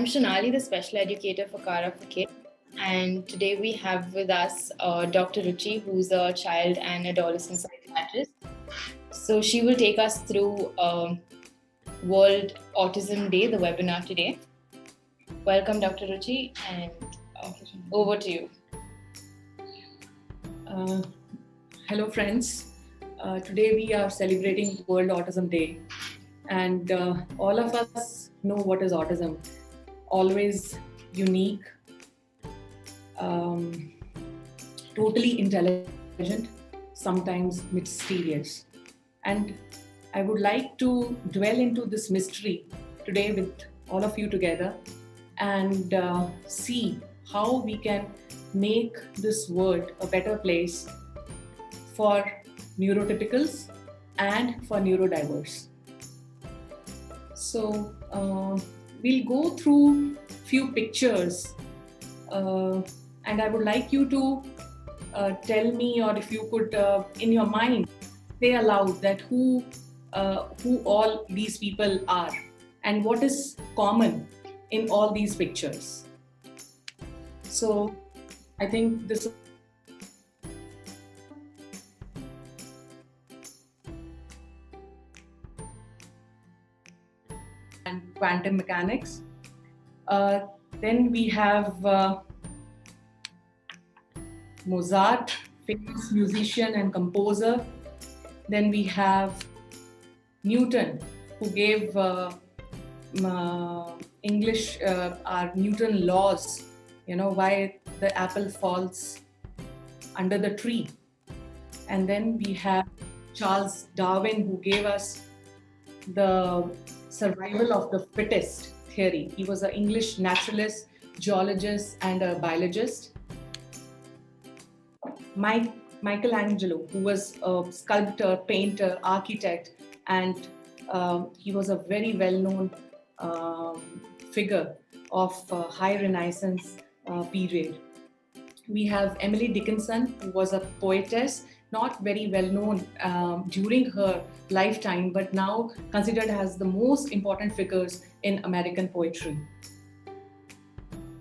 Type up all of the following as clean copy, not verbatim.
I'm Shonali, the special educator for Kara for Kids, and today we have with us Dr. Ruchi, who's a child and adolescent psychiatrist. So she will take us through World Autism Day, the webinar today. Welcome, Dr. Ruchi, and over to you. Hello, friends. Today we are celebrating World Autism Day, and all of us know what is autism. Always unique, totally intelligent, sometimes mysterious. And I would like to dwell into this mystery today with all of you together and see how we can make this world a better place for neurotypicals and for neurodiverse. So we'll go through few pictures and I would like you to tell me, or if you could in your mind say aloud that who all these people are and what is common in all these pictures. So I think this and quantum mechanics. Then we have Mozart, famous musician and composer. Then we have Newton, who gave English our Newton laws, why the apple falls under the tree. And then we have Charles Darwin, who gave us the survival of the fittest theory. He was an English naturalist, geologist, and a biologist. Michelangelo, who was a sculptor, painter, architect, and he was a very well-known figure of high Renaissance period. We have Emily Dickinson, who was a poetess, not very well known during her lifetime, but now considered as the most important figures in American poetry.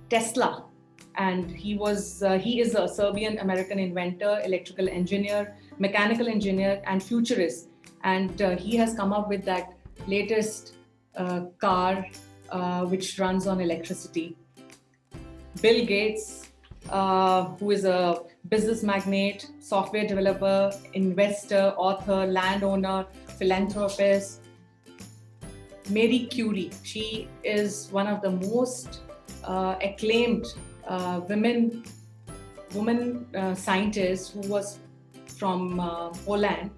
Tesla, and he is a Serbian American inventor, electrical engineer, mechanical engineer, and futurist. And he has come up with that latest car which runs on electricity. Bill Gates, who is a business magnate, software developer, investor, author, landowner, philanthropist. Marie Curie, she is one of the most acclaimed woman scientists, who was from Poland,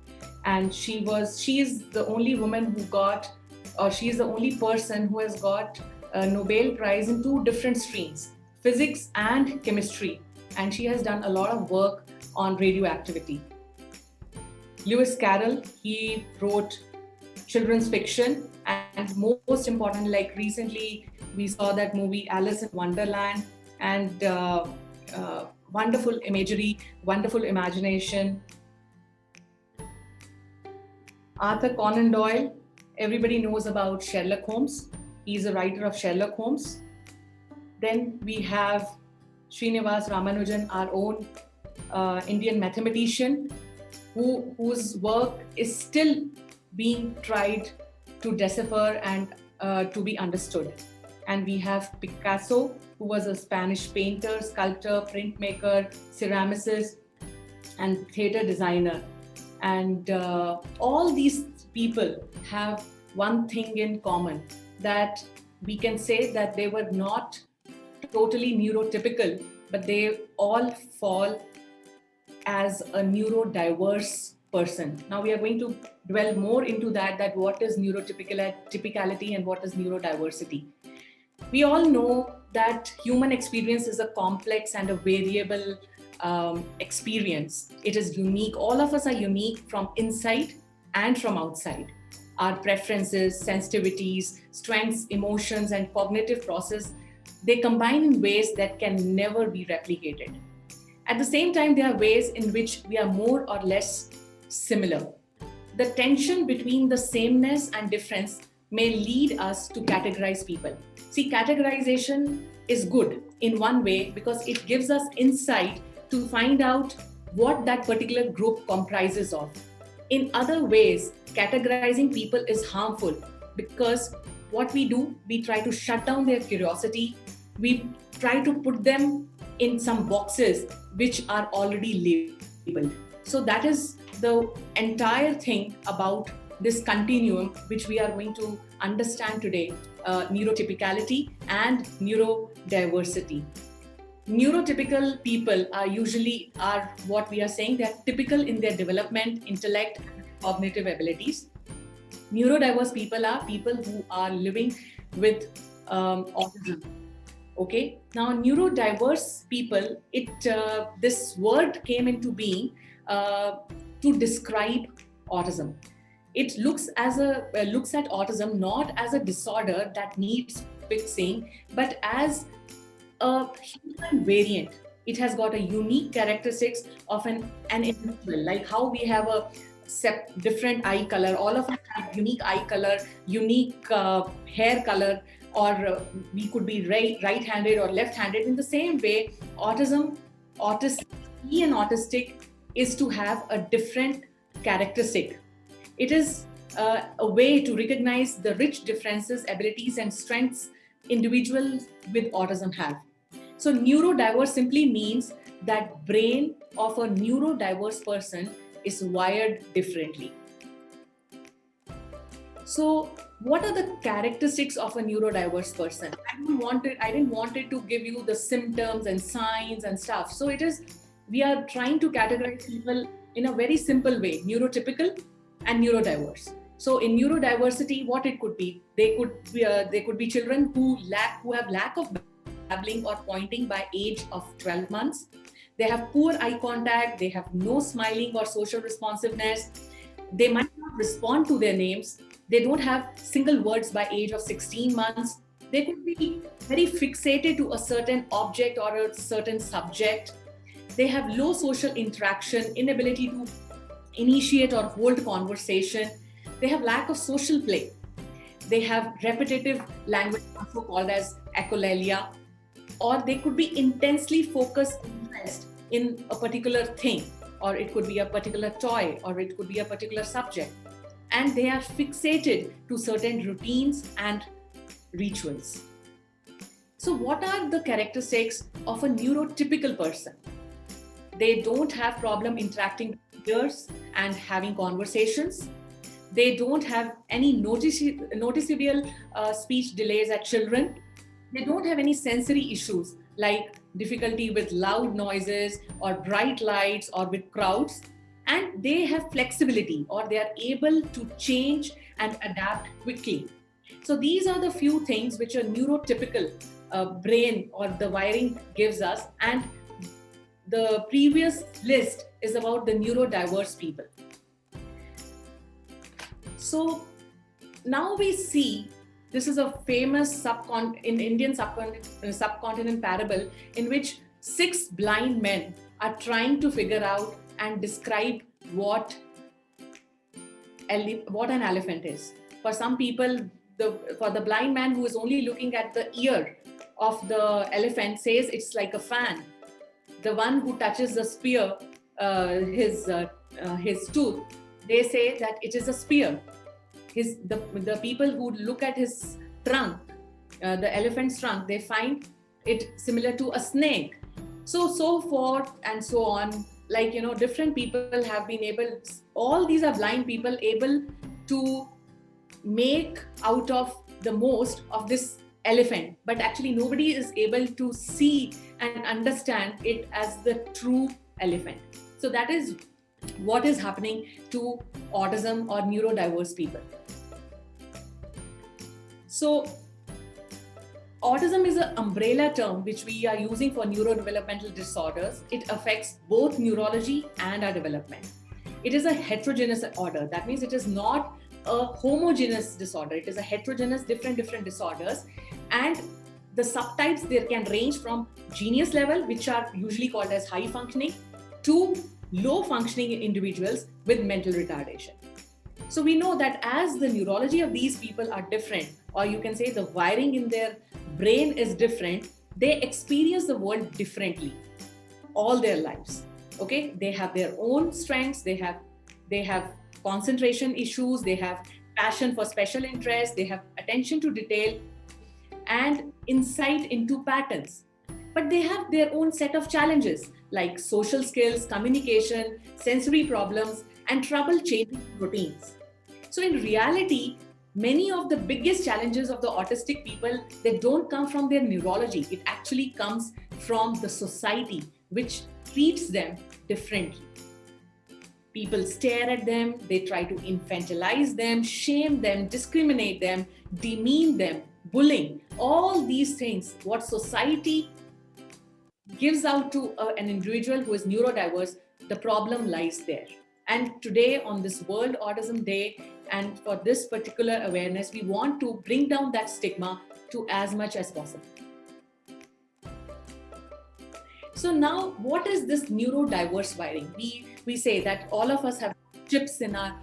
and she is the only woman who got, or she is the only person who has got a Nobel Prize in two different streams, physics and chemistry, and she has done a lot of work on radioactivity. Lewis Carroll, he wrote children's fiction, and most importantly, like recently we saw that movie Alice in Wonderland, and wonderful imagery, wonderful imagination. Arthur Conan Doyle, everybody knows about Sherlock Holmes. He's a writer of Sherlock Holmes. Then we have Srinivas Ramanujan, our own Indian mathematician, whose work is still being tried to decipher and to be understood. And we have Picasso, who was a Spanish painter, sculptor, printmaker, ceramicist, and theater designer. And all these people have one thing in common, that we can say that they were not totally neurotypical, but they all fall as a neurodiverse person. Now we are going to dwell more into that what is neurotypicality and what is neurodiversity. We all know that human experience is a complex and a variable experience. It is unique. All of us are unique from inside and from outside. Our preferences, sensitivities, strengths, emotions, and cognitive process, they combine in ways that can never be replicated. At the same time, there are ways in which we are more or less similar. The tension between the sameness and difference may lead us to categorize people. See, categorization is good in one way because it gives us insight to find out what that particular group comprises of. In other ways, categorizing people is harmful because what we do, we try to shut down their curiosity. We try to put them in some boxes which are already labeled. So that is the entire thing about this continuum, which we are going to understand today, neurotypicality and neurodiversity. Neurotypical people are what we are saying, they are typical in their development, intellect, and cognitive abilities. Neurodiverse people are people who are living with autism. Okay, now neurodiverse people, this word came into being to describe autism. It looks at autism not as a disorder that needs fixing, but as a human variant. It has got a unique characteristics of an individual, like how we have a different eye color. All of us have unique eye color, unique hair color, or we could be right-handed or left-handed. In the same way, being an autistic is to have a different characteristic. It is a way to recognize the rich differences, abilities, and strengths individuals with autism have. So neurodiverse simply means that brain of a neurodiverse person is wired differently. So what are the characteristics of a neurodiverse person? I didn't want it to give you the symptoms and signs and stuff. So we are trying to categorize people in a very simple way: neurotypical and neurodiverse. So in neurodiversity, what it could be, they could be children who have lack of babbling or pointing by age of 12 months. They have poor eye contact. They have no smiling or social responsiveness. They might not respond to their names. They don't have single words by age of 16 months. They could be very fixated to a certain object or a certain subject. They have low social interaction, inability to initiate or hold conversation. They have lack of social play. They have repetitive language, also called as echolalia, or they could be intensely focused interest in a particular thing, or it could be a particular toy, or it could be a particular subject. And they are fixated to certain routines and rituals. So what are the characteristics of a neurotypical person? They don't have problem interacting with peers and having conversations. They don't have any noticeable speech delays at children. They don't have any sensory issues like difficulty with loud noises or bright lights or with crowds. And they have flexibility, or they are able to change and adapt quickly. So these are the few things which a neurotypical brain or the wiring gives us. And the previous list is about the neurodiverse people. So now we see, this is a famous Indian subcontinent parable in which 6 blind men are trying to figure out and describe what an elephant is. For some people, for the blind man who is only looking at the ear of the elephant says it's like a fan. The one who touches the spear, his tooth, they say that it is a spear. The people who look at his trunk, the elephant's trunk, they find it similar to a snake. So forth and so on. Like, different people have been able, all these are blind people able to make out of the most of this elephant, but actually nobody is able to see and understand it as the true elephant. So that is what is happening to autism or neurodiverse people. So autism is an umbrella term which we are using for neurodevelopmental disorders. It affects both neurology and our development. It is a heterogeneous order. That means it is not a homogeneous disorder. It is a heterogeneous, different disorders. And the subtypes, there can range from genius level, which are usually called as high functioning, to low functioning individuals with mental retardation. So we know that as the neurology of these people are different, or you can say the wiring in their brain is different, they experience the world differently all their lives. Okay, they have their own strengths, they have concentration issues, they have passion for special interest, they have attention to detail and insight into patterns. But they have their own set of challenges like social skills, communication, sensory problems, and trouble changing routines. So in reality, many of the biggest challenges of the autistic people, they don't come from their neurology. It actually comes from the society, which treats them differently. People stare at them, they try to infantilize them, shame them, discriminate them, demean them, bullying, all these things, what society gives out to an individual who is neurodiverse, the problem lies there. And today, on this World Autism Day, and for this particular awareness, we want to bring down that stigma to as much as possible. So now, what is this neurodiverse wiring? We say that all of us have chips in our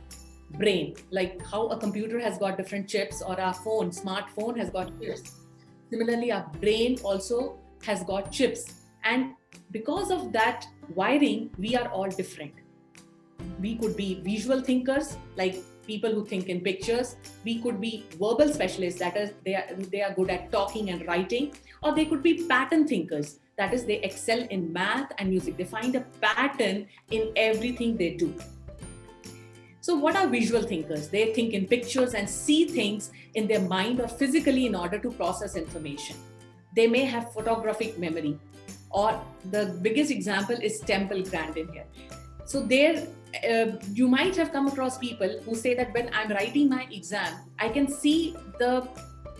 brain, like how a computer has got different chips, or our smartphone has got chips. Similarly, our brain also has got chips. And because of that wiring, we are all different. We could be visual thinkers, like people who think in pictures. We could be verbal specialists, that is, they are good at talking and writing. Or they could be pattern thinkers, that is, they excel in math and music. They find a pattern in everything they do. So what are visual thinkers? They think in pictures and see things in their mind or physically in order to process information. They may have photographic memory, or the biggest example is Temple Grandin here. So there, you might have come across people who say that when I'm writing my exam, I can see the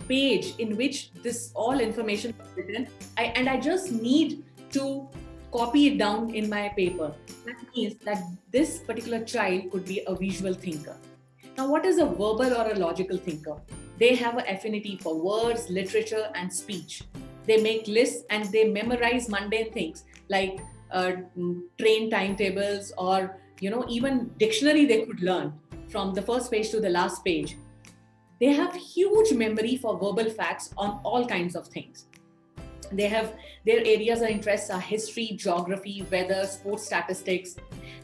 page in which this all information is written, and I just need to copy it down in my paper. That means that this particular child could be a visual thinker. Now, what is a verbal or a logical thinker? They have an affinity for words, literature, and speech. They make lists and they memorize mundane things like train timetables, or even dictionary they could learn from the first page to the last page. They have huge memory for verbal facts on all kinds of things. They have their areas of interest are history, geography, weather, sports statistics.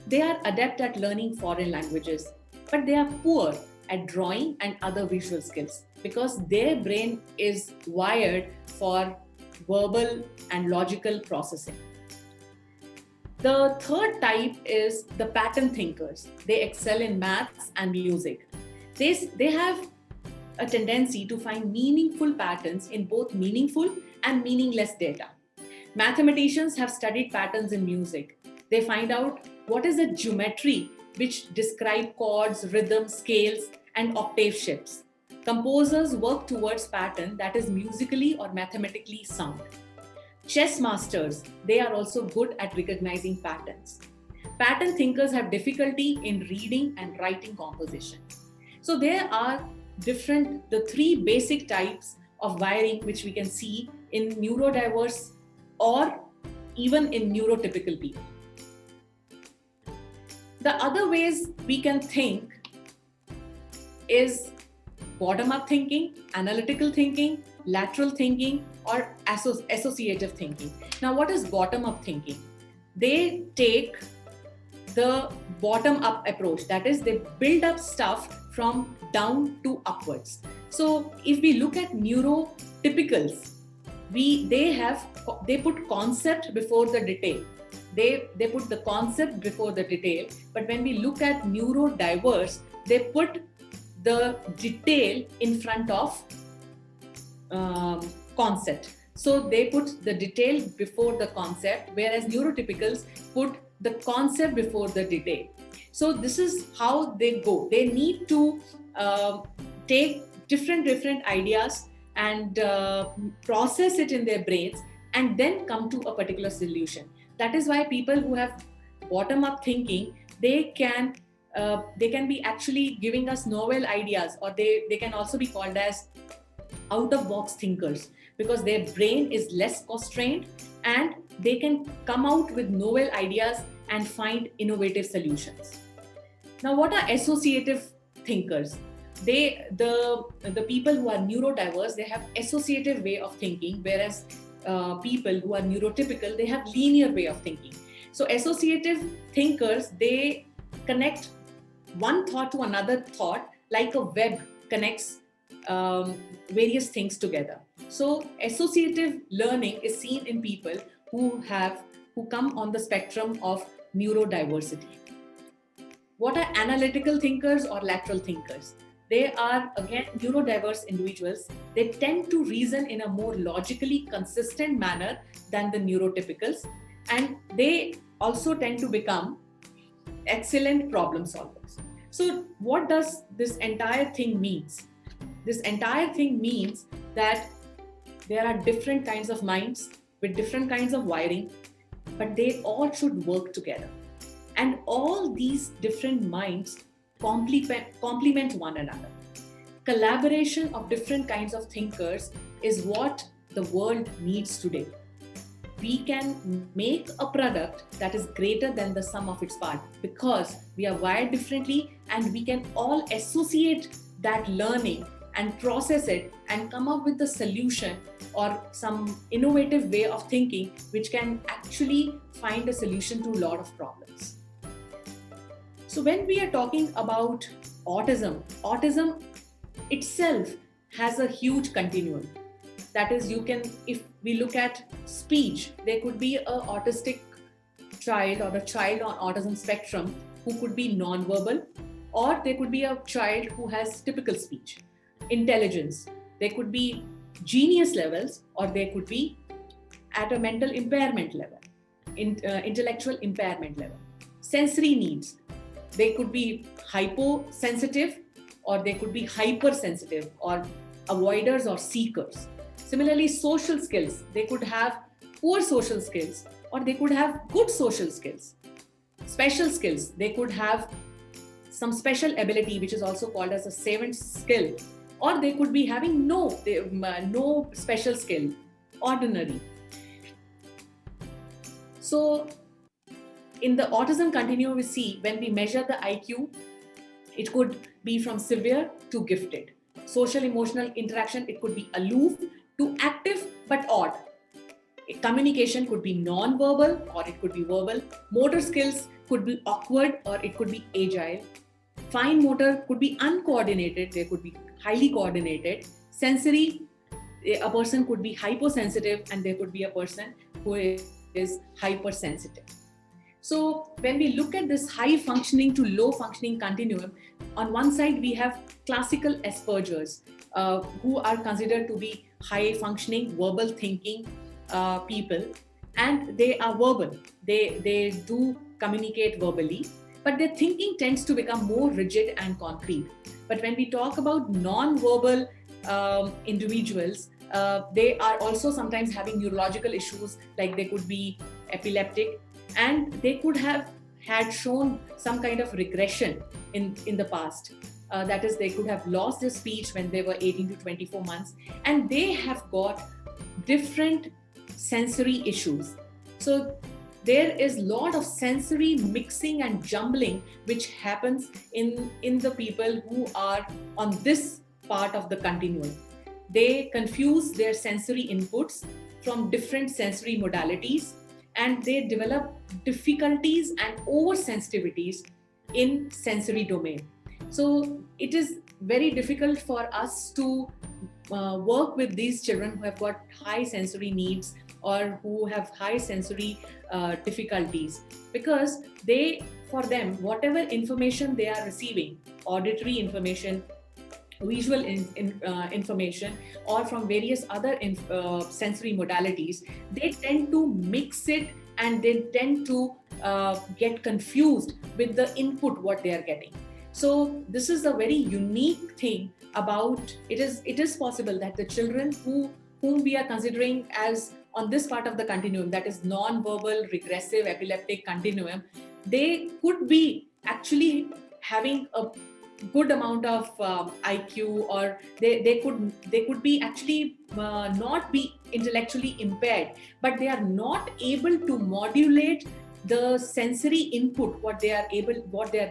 They are adept at learning foreign languages, but they are poor at drawing and other visual skills because their brain is wired for verbal and logical processing. The third type is the pattern thinkers. They excel in maths and music. They have a tendency to find meaningful patterns in both meaningful and meaningless data. Mathematicians have studied patterns in music. They find out what is the geometry which describe chords, rhythms, scales, and octave shifts. Composers work towards pattern that is musically or mathematically sound. Chess masters, they are also good at recognizing patterns. Pattern thinkers have difficulty in reading and writing composition. So there are the three basic types of wiring which we can see in neurodiverse or even in neurotypical people. The other ways we can think is bottom-up thinking, analytical thinking, lateral thinking, or associative thinking. Now, what is bottom-up thinking? They take the bottom-up approach. That is, they build up stuff from down to upwards. So if we look at neurotypicals, they put concept before the detail. They put the concept before the detail. But when we look at neurodiverse, they put the detail in front of concept. So they put the detail before the concept, whereas neurotypicals put the concept before the detail. So this is how they go. They need to take different ideas and process it in their brains and then come to a particular solution. That is why people who have bottom-up thinking, they can be actually giving us novel ideas, or they can also be called as out-of-box thinkers because their brain is less constrained and they can come out with novel ideas and find innovative solutions. Now, what are associative thinkers. The people who are neurodiverse, they have associative way of thinking, whereas people who are neurotypical, they have linear way of thinking. So associative thinkers, they connect one thought to another thought like a web connects various things together. So associative learning is seen in people who come on the spectrum of neurodiversity. What are analytical thinkers or lateral thinkers? They are, again, neurodiverse individuals. They tend to reason in a more logically consistent manner than the neurotypicals, and they also tend to become excellent problem solvers. So what does this entire thing means? This entire thing means that there are different kinds of minds with different kinds of wiring, but they all should work together. And all these different minds complement one another. Collaboration of different kinds of thinkers is what the world needs today. We can make a product that is greater than the sum of its parts because we are wired differently, and we can all associate that learning and process it and come up with a solution or some innovative way of thinking which can actually find a solution to a lot of problems. So when we are talking about autism itself has a huge continuum. That is, if we look at speech, there could be an autistic child or a child on autism spectrum who could be non-verbal, or there could be a child who has typical speech. Intelligence, there could be genius levels, or there could be at a mental impairment level, intellectual impairment level. Sensory needs, they could be hyposensitive, or they could be hypersensitive, or avoiders or seekers. Similarly, social skills, they could have poor social skills, or they could have good social skills. Special skills, they could have some special ability, which is also called as a savant skill, or they could be having no special skill, ordinary. So in the autism continuum, we see when we measure the IQ, it could be from severe to gifted. Social emotional interaction, it could be aloof to active but odd. Communication could be non-verbal or it could be verbal. Motor skills could be awkward or it could be agile. Fine motor could be uncoordinated, they could be highly coordinated. Sensory, a person could be hyposensitive and there could be a person who is hypersensitive. So when we look at this high functioning to low functioning continuum, on one side we have classical Asperger's who are considered to be high functioning, verbal thinking people, and they are verbal. They do communicate verbally, but their thinking tends to become more rigid and concrete. But when we talk about non-verbal individuals, they are also sometimes having neurological issues, like they could be epileptic, and they could have had shown some kind of regression in the past. That is, they could have lost their speech when they were 18 to 24 months, and they have got different sensory issues. So there is a lot of sensory mixing and jumbling which happens in the people who are on this part of the continuum. They confuse their sensory inputs from different sensory modalities, and they develop difficulties and oversensitivities in sensory domain. So it is very difficult for us to work with these children who have got high sensory needs or who have high sensory difficulties, because for them, whatever information they are receiving, auditory information, visual information, or from various other sensory modalities, they tend to mix it and they tend to get confused with the input what they are getting. So this is a very unique thing about it. Is possible that the children whom we are considering as on this part of the continuum, that is non-verbal, regressive, epileptic continuum, they could be actually having a good amount of IQ, or they could be actually not be intellectually impaired, but they are not able to modulate the sensory input, what they are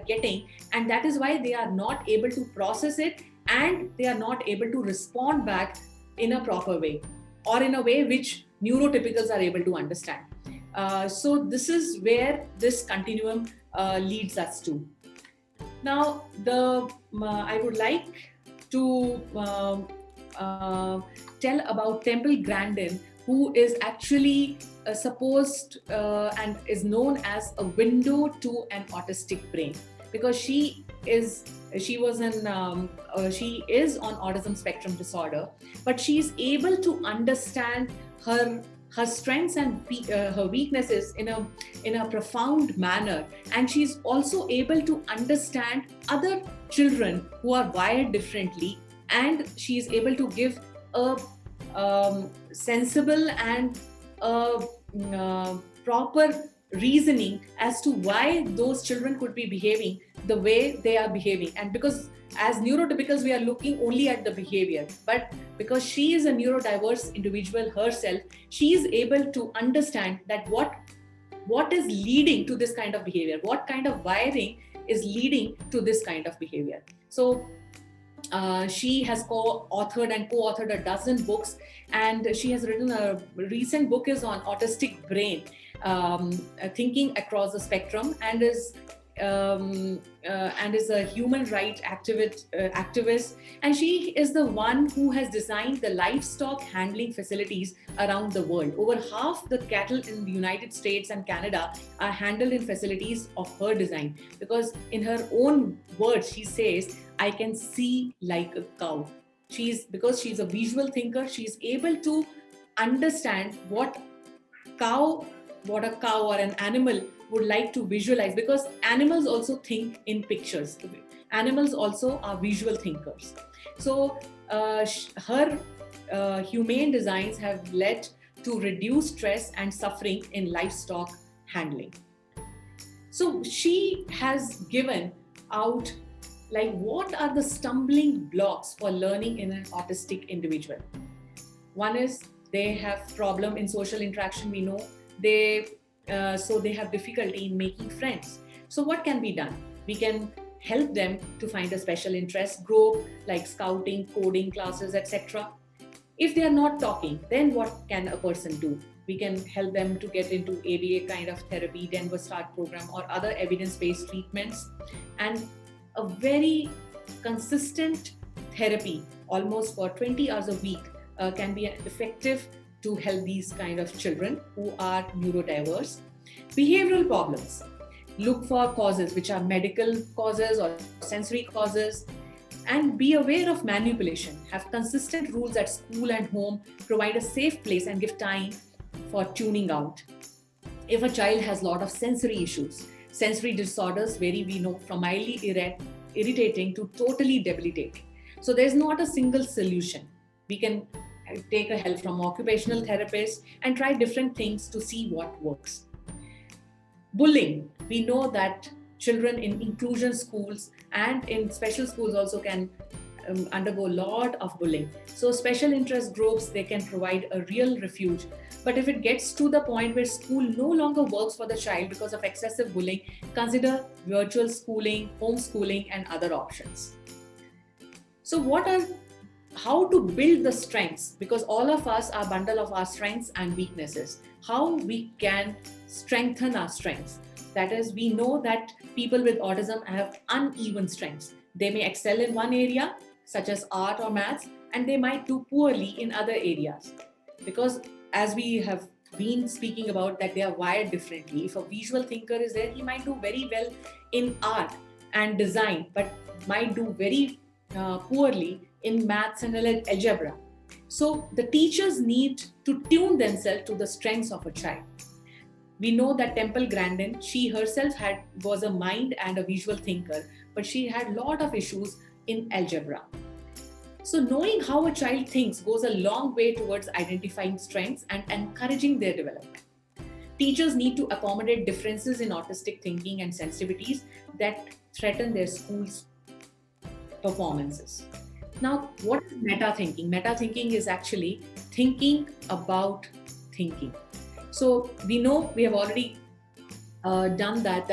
getting, and that is why they are not able to process it, and they are not able to respond back in a proper way, or in a way which neurotypicals are able to understand. So this is where this continuum leads us to. Now, I would like to tell about Temple Grandin, who is actually supposed and is known as a window to an autistic brain, because she is on autism spectrum disorder, but she is able to understand her strengths and her weaknesses in a profound manner, and she's also able to understand other children who are wired differently, and she's able to give a sensible and proper reasoning as to why those children could be behaving the way they are behaving. And because as neurotypicals, we are looking only at the behavior, but because she is a neurodiverse individual herself, she is able to understand that what is leading to this kind of behavior, what kind of wiring is leading to this kind of behavior. So she has co-authored a dozen books, and she has written a recent book is on autistic brain, thinking across the spectrum, and is a human rights activist, and she is the one who has designed the livestock handling facilities around the world. Over half the cattle in the United States and Canada are handled in facilities of her design, because in her own words she says, "I can see like a cow." Because she's a visual thinker, she's able to understand what a cow or an animal would like to visualize, because animals also think in pictures. Animals also are visual thinkers. So her humane designs have led to reduce stress and suffering in livestock handling. So she has given out like what are the stumbling blocks for learning in an autistic individual. One is they have problem in social interaction. We know so they have difficulty in making friends. So what can be done? We can help them to find a special interest group like scouting, coding classes, etc. If they are not talking, then what can a person do? We can help them to get into ABA kind of therapy, Denver START program, or other evidence-based treatments. And a very consistent therapy, almost for 20 hours a week, can be effective to help these kind of children who are neurodiverse. Behavioral problems. Look for causes which are medical causes or sensory causes, and be aware of manipulation. Have consistent rules at school and home. Provide a safe place and give time for tuning out. If a child has a lot of sensory issues, sensory disorders vary, we know, from mildly irritating to totally debilitating. So there's not a single solution. We can take a help from occupational therapists and try different things to see what works. Bullying. We know that children in inclusion schools and in special schools also can undergo a lot of bullying. So special interest groups, they can provide a real refuge. But if it gets to the point where school no longer works for the child because of excessive bullying, consider virtual schooling, homeschooling, and other options. So how to build the strengths, because all of us are a bundle of our strengths and weaknesses. How we can strengthen our strengths. That is, we know that people with autism have uneven strengths. They may excel in one area, such as art or maths, and they might do poorly in other areas. Because as we have been speaking about, that they are wired differently. If a visual thinker is there, he might do very well in art and design, but might do very poorly in maths and algebra. So the teachers need to tune themselves to the strengths of a child. We know that Temple Grandin, she herself was a mind and a visual thinker, but she had a lot of issues in algebra. So knowing how a child thinks goes a long way towards identifying strengths and encouraging their development. Teachers need to accommodate differences in autistic thinking and sensitivities that threaten their school's performances. Now, what is meta-thinking? Meta-thinking is actually thinking about thinking. So we know, we have already done that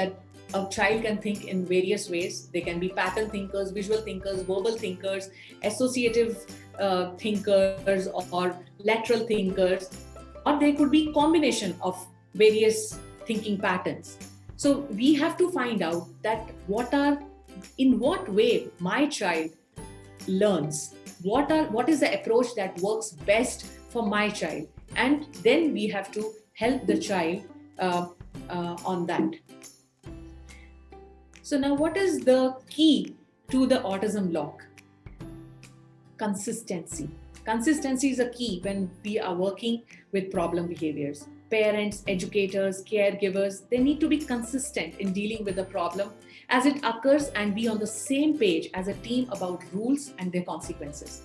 a child can think in various ways. They can be pattern thinkers, visual thinkers, verbal thinkers, associative thinkers, or lateral thinkers, or they could be combination of various thinking patterns. So we have to find out that in what way my child learns, what is the approach that works best for my child, and then we have to help the child on that. So now, what is the key to the autism lock? Consistency. Consistency is a key when we are working with problem behaviors. Parents, educators, caregivers, they need to be consistent in dealing with the problem as it occurs and be on the same page as a team about rules and their consequences.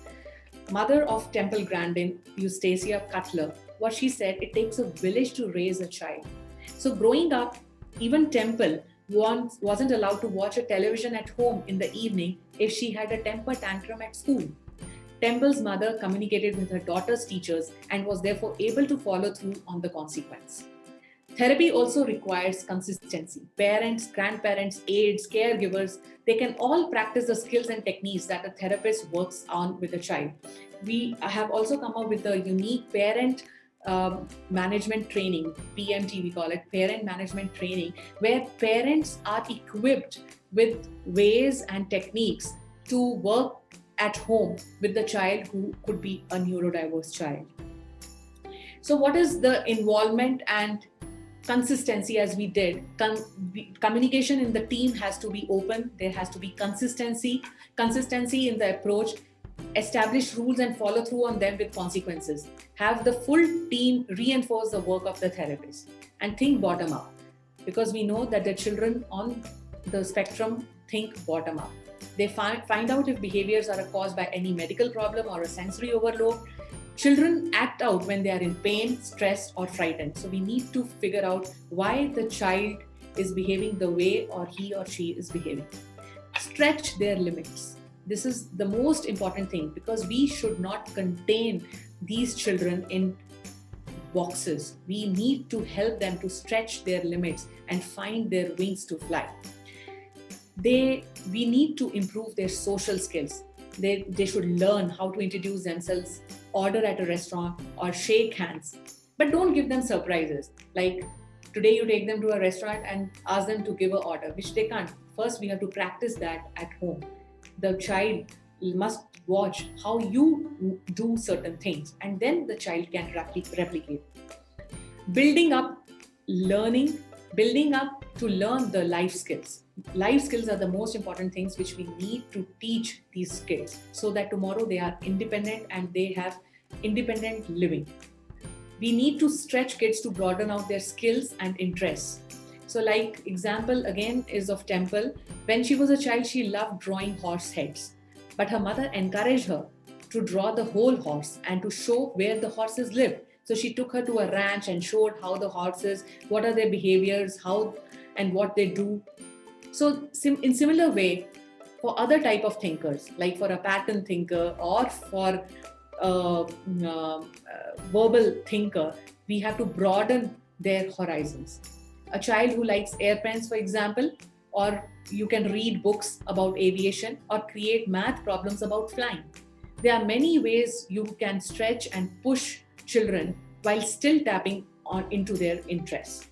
Mother of Temple Grandin, Eustacia Cutler, what she said, it takes a village to raise a child. So growing up, even Temple wasn't allowed to watch a television at home in the evening if she had a temper tantrum at school. Temple's mother communicated with her daughter's teachers and was therefore able to follow through on the consequence. Therapy also requires consistency. Parents, grandparents, aides, caregivers, they can all practice the skills and techniques that a therapist works on with a child. We have also come up with a unique parent management training, PMT we call it, parent management training, where parents are equipped with ways and techniques to work at home with the child who could be a neurodiverse child. So what is the involvement and consistency? As we did, communication in the team has to be open, there has to be consistency in the approach, establish rules and follow through on them with consequences, have the full team reinforce the work of the therapist, and think bottom up, because we know that the children on the spectrum think bottom up. They find out if behaviors are caused by any medical problem or a sensory overload. Children act out when they are in pain, stressed, or frightened. So we need to figure out why the child is behaving the way or he or she is behaving. Stretch their limits. This is the most important thing, because we should not contain these children in boxes. We need to help them to stretch their limits and find their wings to fly. We need to improve their social skills. They should learn how to introduce themselves, order at a restaurant, or shake hands. But don't give them surprises. Like today you take them to a restaurant and ask them to give an order, which they can't. First, we have to practice that at home. The child must watch how you do certain things, and then the child can replicate. Building up to learn the life skills. Life skills are the most important things which we need to teach these kids, so that tomorrow they are independent and they have independent living. We need to stretch kids to broaden out their skills and interests. So like example again is of Temple. When she was a child, she loved drawing horse heads, but her mother encouraged her to draw the whole horse and to show where the horses live. So she took her to a ranch and showed how the horses, what are their behaviors, how and what they do. So in similar way, for other type of thinkers, like for a pattern thinker or for a verbal thinker, we have to broaden their horizons. A child who likes airplanes, for example, or you can read books about aviation or create math problems about flying. There are many ways you can stretch and push children while still tapping into their interests.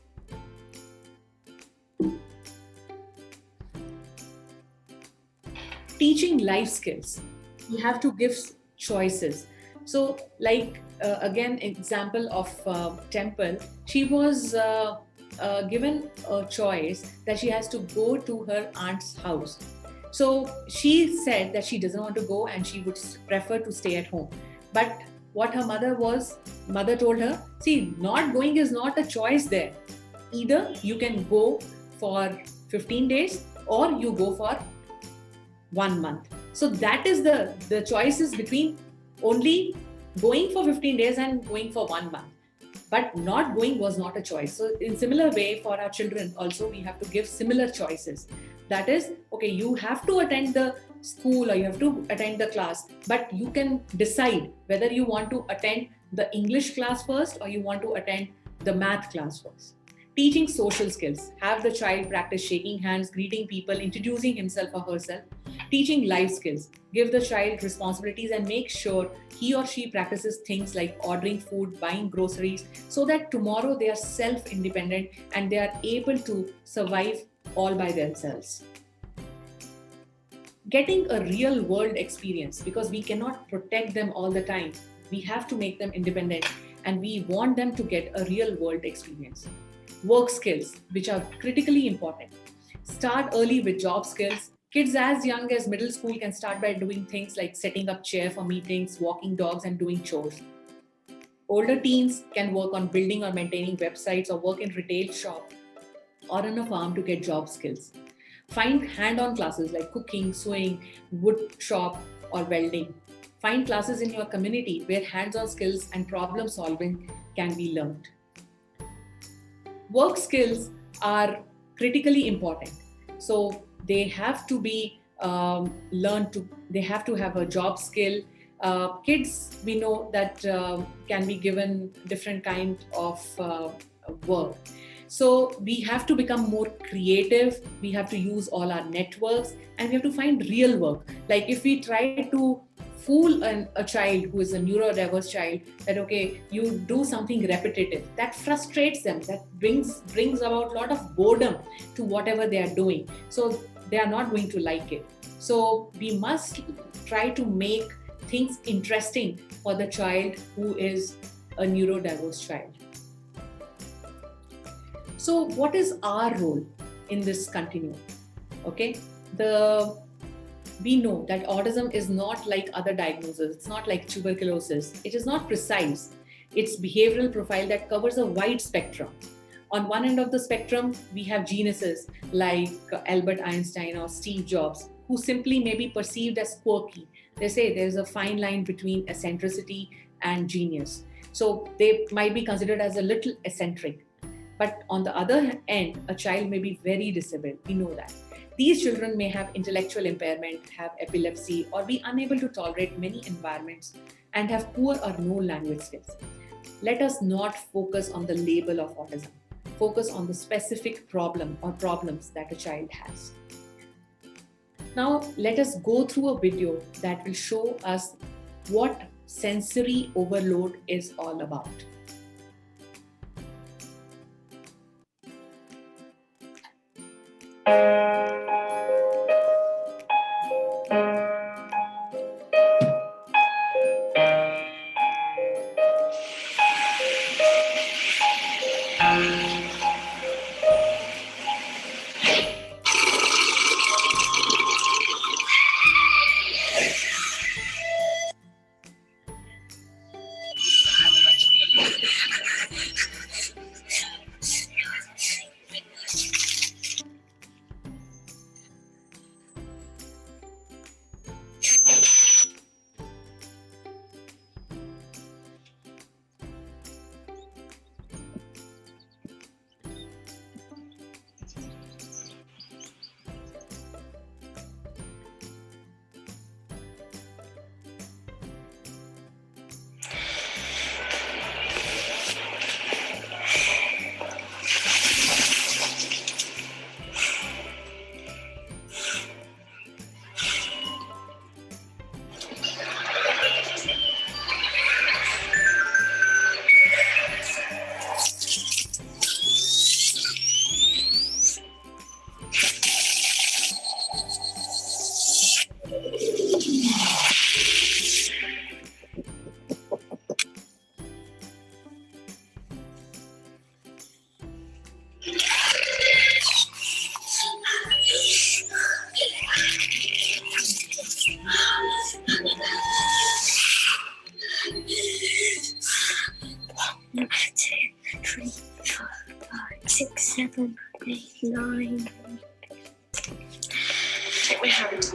Teaching life skills, you have to give choices. So like again, example of Temple, she was given a choice that she has to go to her aunt's house. So she said that she doesn't want to go and she would prefer to stay at home. But what her mother told her, see, not going is not a choice there. Either you can go for 15 days or you go for 1 month. So that is the choices between only going for 15 days and going for 1 month. But not going was not a choice. So in similar way, for our children also, we have to give similar choices. That is, okay, you have to attend the school or you have to attend the class, but you can decide whether you want to attend the English class first or you want to attend the math class first. Teaching social skills. Have the child practice shaking hands, greeting people, introducing himself or herself. Teaching life skills. Give the child responsibilities and make sure he or she practices things like ordering food, buying groceries, so that tomorrow they are self-independent and they are able to survive all by themselves. Getting a real world experience, because we cannot protect them all the time. We have to make them independent and we want them to get a real world experience. Work skills, which are critically important. Start early with job skills. Kids as young as middle school can start by doing things like setting up chair for meetings, walking dogs, and doing chores. Older teens can work on building or maintaining websites or work in retail shop or on a farm to get job skills. Find hand-on classes like cooking, sewing, wood shop, or welding. Find classes in your community where hands-on skills and problem solving can be learned. Work skills are critically important. So they have to be learned to, they have to have a job skill. Kids, we know that can be given different kind of work. So we have to become more creative. We have to use all our networks and we have to find real work. Like if we try to fool a child who is a neurodiverse child that, okay, you do something repetitive, that frustrates them, that brings about a lot of boredom to whatever they are doing. So they are not going to like it. So we must try to make things interesting for the child who is a neurodiverse child. So what is our role in this continuum? Okay, we know that autism is not like other diagnoses. It's not like tuberculosis. It is not precise. It's behavioral profile that covers a wide spectrum. On one end of the spectrum, we have geniuses like Albert Einstein or Steve Jobs, who simply may be perceived as quirky. They say there's a fine line between eccentricity and genius. So they might be considered as a little eccentric. But on the other end, a child may be very disabled. We know that. These children may have intellectual impairment, have epilepsy, or be unable to tolerate many environments and have poor or no language skills. Let us not focus on the label of autism. Focus on the specific problem or problems that a child has. Now, let us go through a video that will show us what sensory overload is all about. Seven, 8, 9. Take my hand.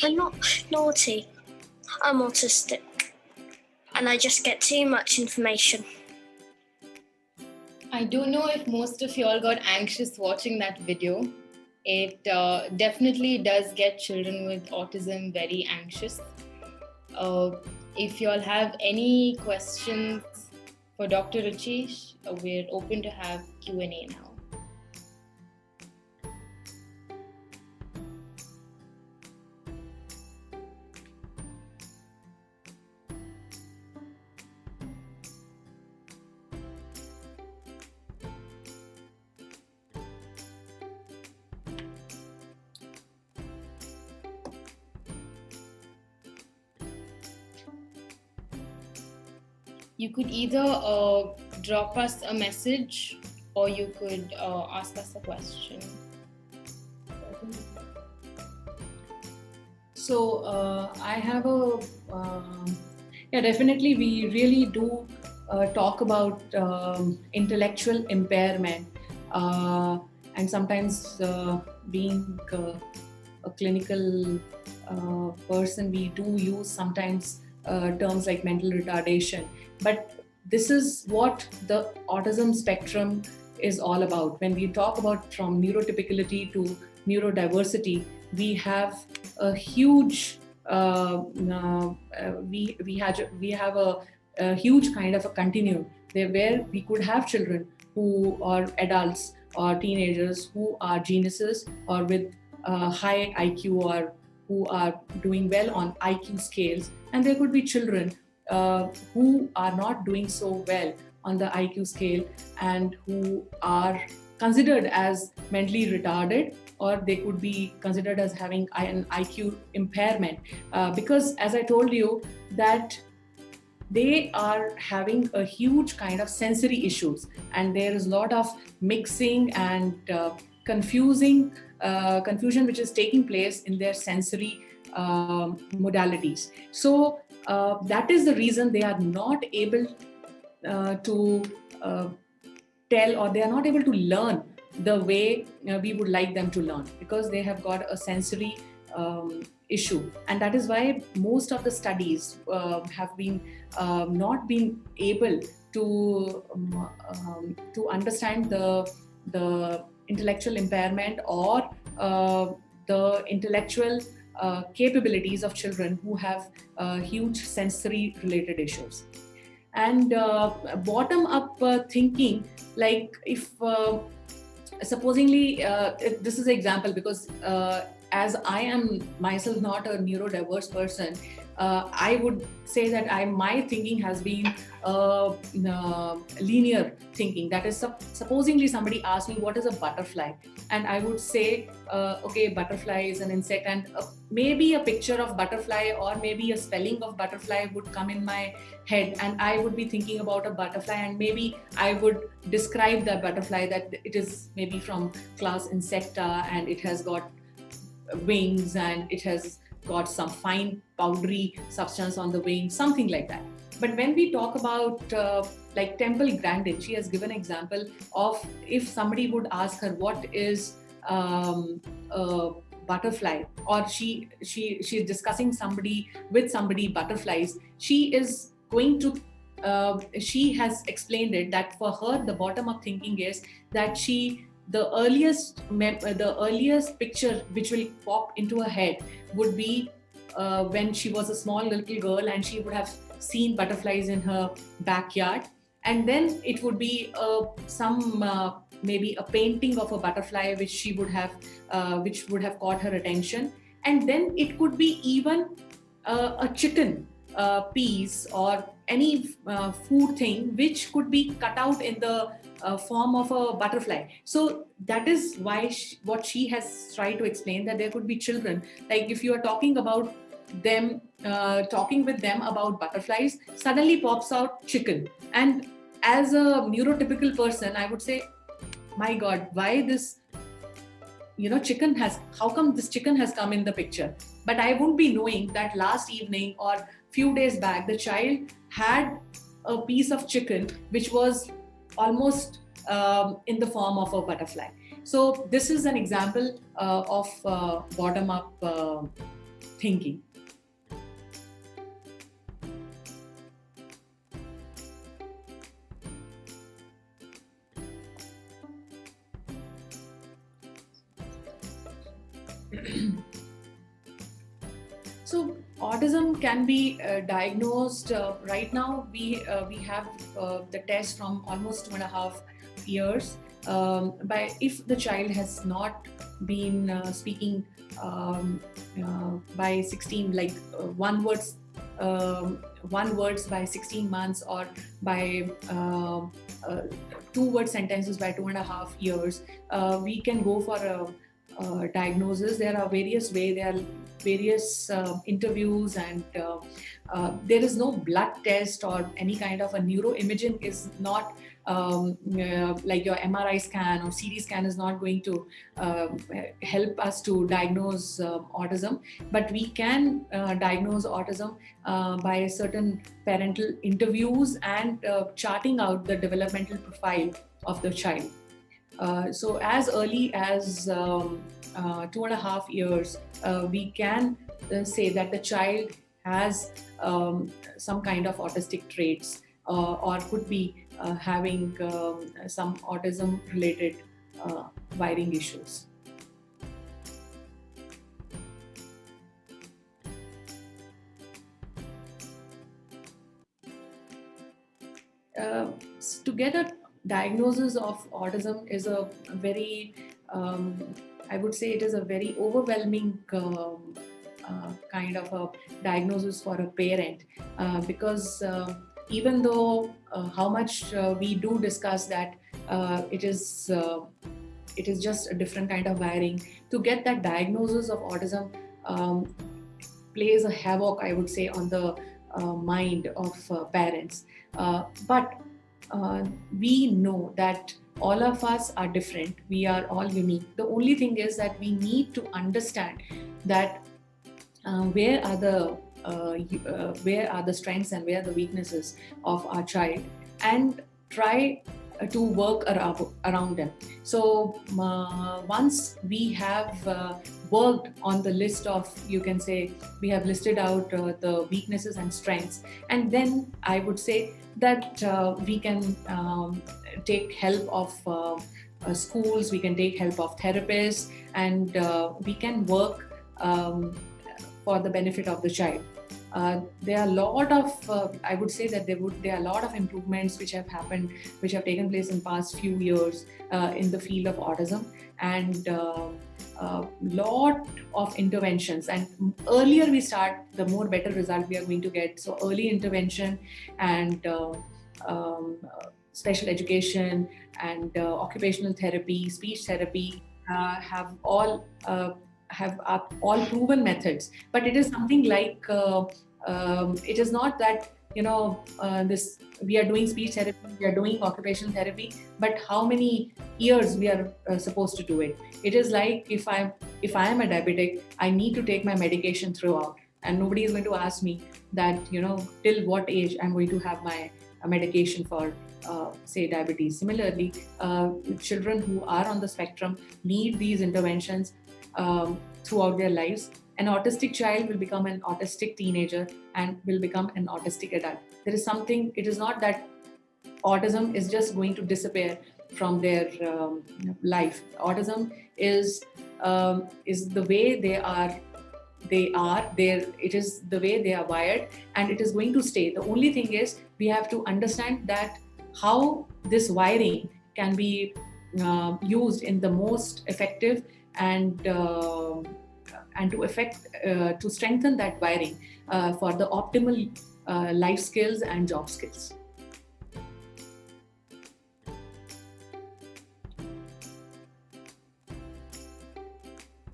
I'm not naughty. I'm autistic. And I just get too much information. I don't know if most of y'all got anxious watching that video. It definitely does get children with autism very anxious. Uh, if y'all have any questions for Dr. Ruchi, we're open to have Q&A now. You could either drop us a message or you could ask us a question. So I have definitely we really do talk about intellectual impairment, and sometimes being a clinical person, we do use sometimes terms like mental retardation. But this is what the autism spectrum is all about. When we talk about from neurotypicality to neurodiversity, we have a huge we have a huge kind of a continuum there, where we could have children who are adults or teenagers who are geniuses or with high IQ, or who are doing well on IQ scales, and there could be children who are not doing so well on the IQ scale and who are considered as mentally retarded, or they could be considered as having an IQ impairment, because as I told you that they are having a huge kind of sensory issues, and there is a lot of mixing and confusion which is taking place in their sensory modalities. So that is the reason they are not able to tell, or they are not able to learn the way we would like them to learn, because they have got a sensory issue. And that is why most of the studies have been not been able to understand the intellectual impairment or the intellectual capabilities of children who have huge sensory related issues. And bottom up thinking, like if supposingly this is an example, because as I am myself not a neurodiverse person, I would say that my thinking has been linear thinking. That is, supposingly somebody asked me what is a butterfly, and I would say, okay, butterfly is an insect, and maybe a picture of butterfly or maybe a spelling of butterfly would come in my head, and I would be thinking about a butterfly, and maybe I would describe the butterfly that it is maybe from class Insecta, and it has got wings and it has got some fine powdery substance on the wings, something like that. But when we talk about like Temple Grandin, she has given an example of if somebody would ask her what is a butterfly, or she's discussing with somebody butterflies, she is going to she has explained it that for her the bottom up thinking is that the earliest picture which will pop into her head would be when she was a small little girl and she would have seen butterflies in her backyard, and then it would be maybe a painting of a butterfly which she would have which would have caught her attention, and then it could be even a chicken piece or any food thing which could be cut out in the form of a butterfly. So that is why what she has tried to explain, that there could be children, like if you are talking about them, talking with them about butterflies, suddenly pops out chicken. And as a neurotypical person, I would say, my God, why this how come this chicken has come in the picture? But I won't be knowing that last evening or few days back the child had a piece of chicken which was almost in the form of a butterfly. So this is an example of bottom up thinking. So autism can be diagnosed right now. We have the test from almost 2.5 years. By if the child has not been speaking by 16, like one words by 16 months, or by two-word sentences by 2.5 years, we can go for a diagnosis. There are various ways. There are various interviews, and there is no blood test or any kind of a neuroimaging is not like your MRI scan or CT scan is not going to help us to diagnose autism, but we can diagnose autism by certain parental interviews and charting out the developmental profile of the child. So as early as 2.5 years, we can say that the child has some kind of autistic traits, or could be having some autism related wiring issues. To get a diagnosis of autism is a very, I would say it is a very overwhelming kind of a diagnosis for a parent, because even though how much we do discuss that it is just a different kind of wiring, to get that diagnosis of autism plays a havoc, I would say, on the mind of parents. But we know that all of us are different. We are all unique. The only thing is that we need to understand that where are the strengths and where are the weaknesses of our child, and try to work around them. So once we have worked on the list of, you can say, we have listed out the weaknesses and strengths, and then I would say that we can take help of schools, we can take help of therapists, and we can work for the benefit of the child. There are a lot of, I would say that there are a lot of improvements which have happened, which have taken place in past few years in the field of autism, and lot of interventions. And earlier we start, the more better result we are going to get. So early intervention and special education and occupational therapy, speech therapy have all proven methods. But it is something like it is not that this we are doing speech therapy, we are doing occupational therapy, but how many years we are supposed to do it. It is like if I am a diabetic, I need to take my medication throughout, and nobody is going to ask me that till what age I'm going to have my medication for say diabetes. Similarly, children who are on the spectrum need these interventions throughout their lives. An autistic child will become an autistic teenager and will become an autistic adult. There is something, it is not that autism is just going to disappear from their life. Autism is the way they are there. It is the way they are wired, and it is going to stay. The only thing is we have to understand that how this wiring can be used in the most effective and to strengthen that wiring for the optimal life skills and job skills.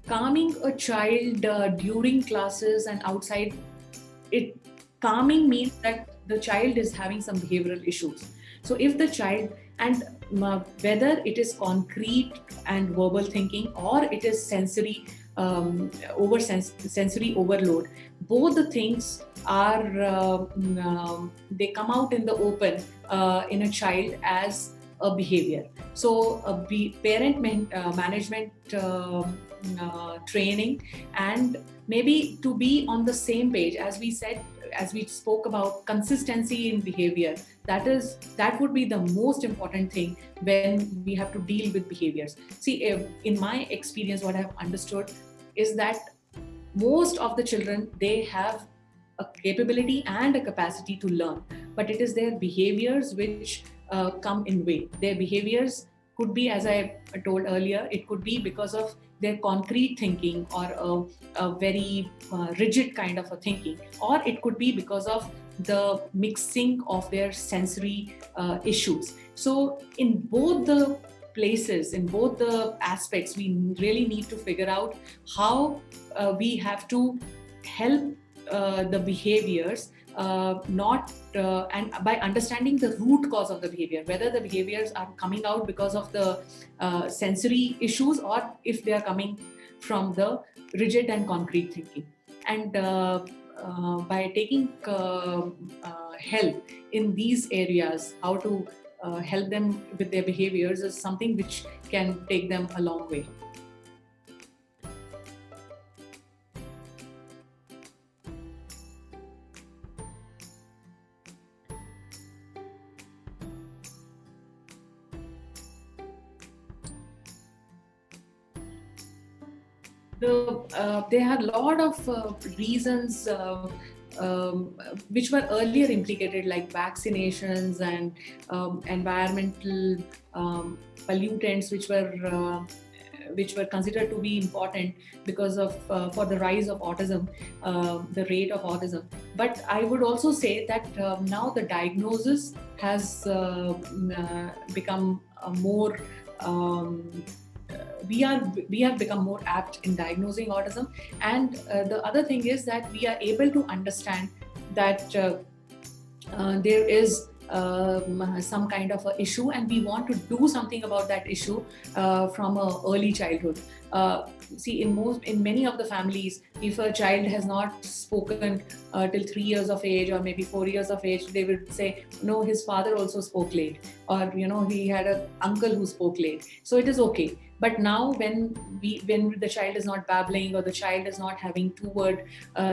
Calming a child during classes and outside, calming means that the child is having some behavioral issues. So if the child, and whether it is concrete and verbal thinking, or it is sensory sensory overload, both the things are they come out in the open in a child as a behavior. So parent management training, and maybe to be on the same page, as we said, as we spoke about consistency in behavior, that would be the most important thing when we have to deal with behaviors. See, in my experience, what I have understood is that most of the children, they have a capability and a capacity to learn, but it is their behaviors which come in way. Their behaviors could be, as I told earlier, it could be because of their concrete thinking or a very rigid kind of a thinking, or it could be because of the mixing of their sensory issues. So in both the places, in both the aspects, we really need to figure out how we have to help the behaviors, not and by understanding the root cause of the behavior, whether the behaviors are coming out because of the sensory issues, or if they are coming from the rigid and concrete thinking. And by taking help in these areas, how to help them with their behaviors is something which can take them a long way. There are a lot of reasons which were earlier implicated, like vaccinations and environmental pollutants, which were considered to be important because of for the rise of autism, the rate of autism. But I would also say that now the diagnosis has become more. We have become more apt in diagnosing autism, and the other thing is that we are able to understand that there is some kind of an issue, and we want to do something about that issue from early childhood. See, in many of the families, if a child has not spoken till 3 years of age or maybe 4 years of age, they would say, no, his father also spoke late, or he had an uncle who spoke late, so it is okay. But now when the child is not babbling, or the child is not having two-word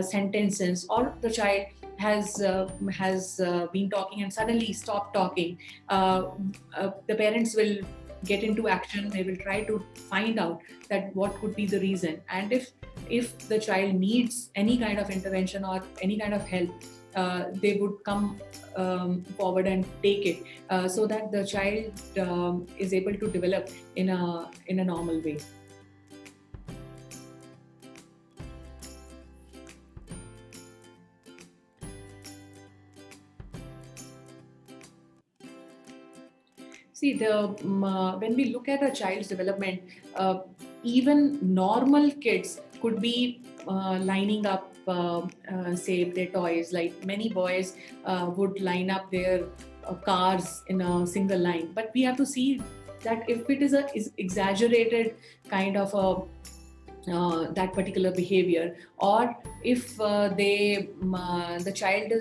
sentences, or the child has been talking and suddenly stopped talking, the parents will get into action. They will try to find out that what could be the reason, and if the child needs any kind of intervention or any kind of help, they would come forward and take it, so that the child is able to develop in a normal way. See, when we look at a child's development, even normal kids could be lining up, say, their toys. Like many boys would line up their cars in a single line. But we have to see that if it is exaggerated kind of that particular behavior, or if the child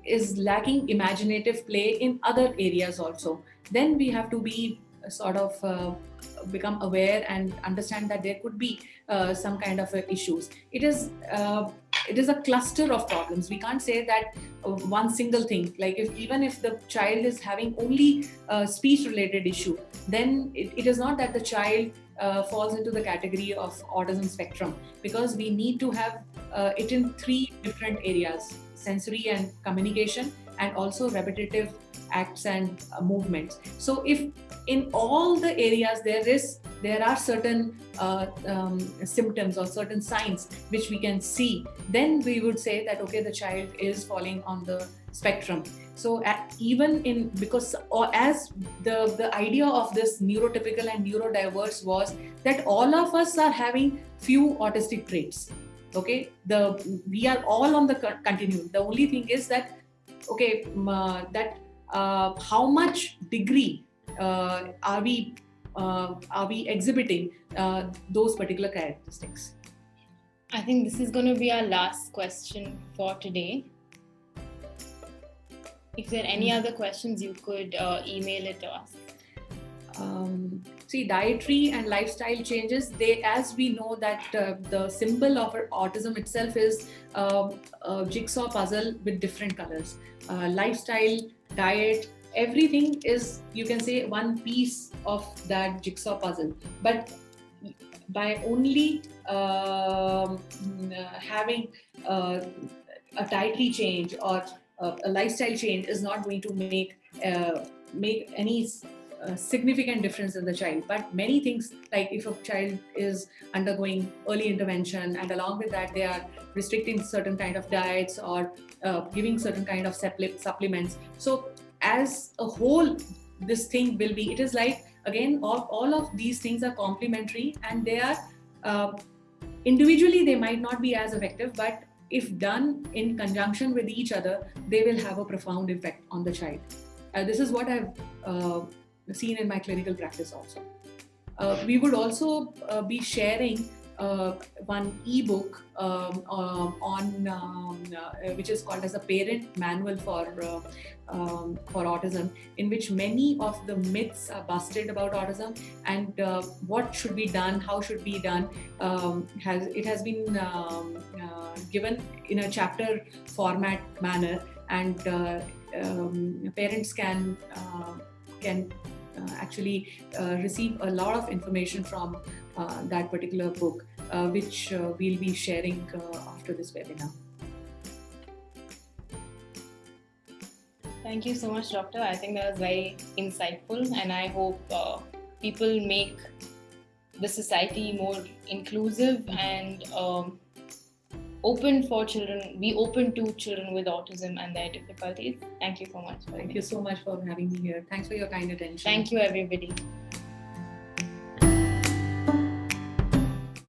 is lacking imaginative play in other areas also, then we have to be sort of become aware and understand that there could be some kind of issues. It is a cluster of problems. We can't say that one single thing. Like even if the child is having only speech related issue, then it is not that the child falls into the category of autism spectrum, because we need to have it in 3 different areas: sensory and communication, and also repetitive acts and movements. So if in all the areas there are certain symptoms or certain signs which we can see, then we would say that okay, the child is falling on the spectrum. So because as the idea of this neurotypical and neurodiverse was that all of us are having few autistic traits. Okay, we are all on the continuum. The only thing is that okay, how much degree are we exhibiting those particular characteristics? I think this is going to be our last question for today. If there are any other questions, you could email it to us. See, dietary and lifestyle changes, as we know that the symbol of autism itself is a jigsaw puzzle with different colors. Lifestyle, diet, everything is, you can say, one piece of that jigsaw puzzle. But by only having a dietary change or a lifestyle change is not going to make any significant difference in the child. But many things, like if a child is undergoing early intervention and along with that they are restricting certain kind of diets or giving certain kind of supplements, so as a whole this thing will be, it is like again all of these things are complementary, and they are individually they might not be as effective, but if done in conjunction with each other, they will have a profound effect on the child. This is what I've seen in my clinical practice also. We would also be sharing one ebook which is called as a parent manual for autism, in which many of the myths are busted about autism and what should be done, how should be done. It has been given in a chapter format manner, and parents can actually receive a lot of information from that particular book, which we'll be sharing after this webinar. Thank you so much, Doctor. I think that was very insightful, and I hope people make the society more inclusive and open for children, be open to children with autism and their difficulties. Thank you so much. Thank you so much for having me here. Thanks for your kind attention. Thank you, everybody.